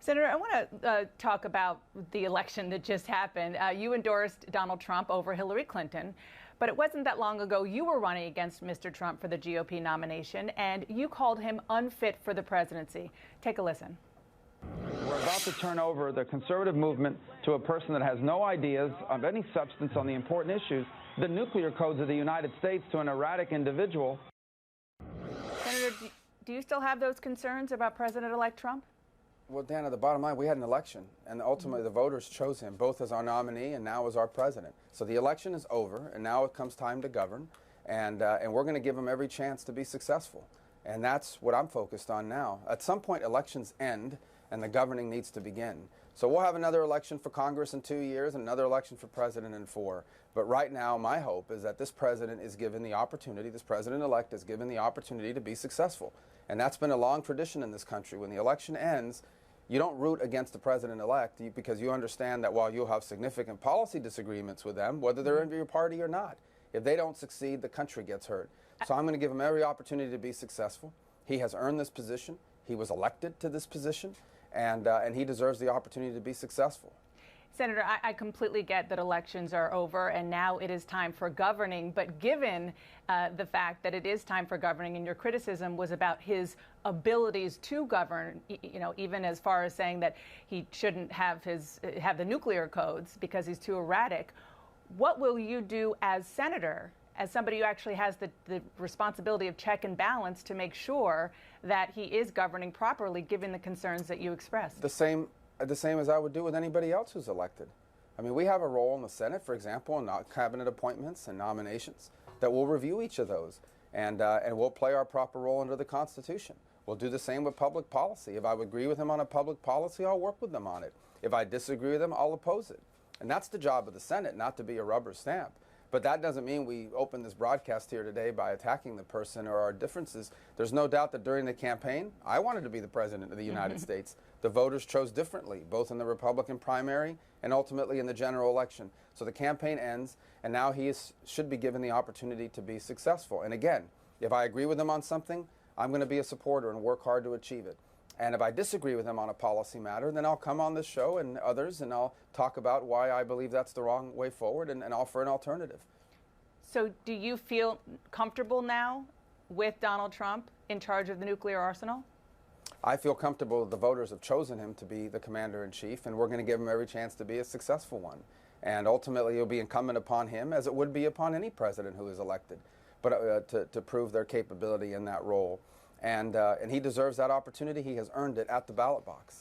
Senator, I want to talk about the election that just happened. You endorsed Donald Trump over Hillary Clinton, but it wasn't that long ago you were running against Mr. Trump for the GOP nomination, and you called him unfit for the presidency. Take a listen. We're about to turn over the conservative movement to a person that has no ideas of any substance on the important issues, the nuclear codes of the United States, to an erratic individual. Senator, do you still have those concerns about President-elect Trump? Well, Dan, at the bottom line, we had an election, and ultimately the voters chose him, both as our nominee and now as our president. So the election is over, and now it comes time to govern, and we're going to give him every chance to be successful. And that's what I'm focused on now. At some point, elections end, and the governing needs to begin. So we'll have another election for Congress in 2 years and another election for president in 4. But right now, my hope is that this president is given the opportunity, this president-elect is given the opportunity to be successful. And that's been a long tradition in this country. When the election ends, you don't root against the president-elect because you understand that while you'll have significant policy disagreements with them, whether they're in your party or not, if they don't succeed, the country gets hurt. So I'm going to give him every opportunity to be successful. He has earned this position. He was elected to this position, and he deserves the opportunity to be successful. Senator, I completely get that elections are over and now it is time for governing. But given the fact that it is time for governing, and your criticism was about his abilities to govern, even as far as saying that he shouldn't have the nuclear codes because he's too erratic, what will you do as senator, as somebody who actually has the responsibility of check and balance, to make sure that he is governing properly, given the concerns that you expressed? The same as I would do with anybody else who's elected. I mean, we have a role in the Senate, for example, in cabinet appointments and nominations, that we'll review each of those, and we'll play our proper role under the Constitution. We'll do the same with public policy. If I would agree with them on a public policy, I'll work with them on it. If I disagree with them, I'll oppose it. And that's the job of the Senate, not to be a rubber stamp. But that doesn't mean we open this broadcast here today by attacking the person or our differences. There's no doubt that during the campaign, I wanted to be the president of the United States. The voters chose differently, both in the Republican primary and ultimately in the general election. So the campaign ends, and now he should be given the opportunity to be successful. And again, if I agree with him on something, I'm going to be a supporter and work hard to achieve it. And if I disagree with him on a policy matter, then I'll come on this show and others, and I'll talk about why I believe that's the wrong way forward and offer an alternative. So do you feel comfortable now with Donald Trump in charge of the nuclear arsenal? I feel comfortable that the voters have chosen him to be the commander-in-chief, and we're going to give him every chance to be a successful one. And ultimately, it'll be incumbent upon him, as it would be upon any president who is elected, but to prove their capability in that role. And he deserves that opportunity. He has earned it at the ballot box.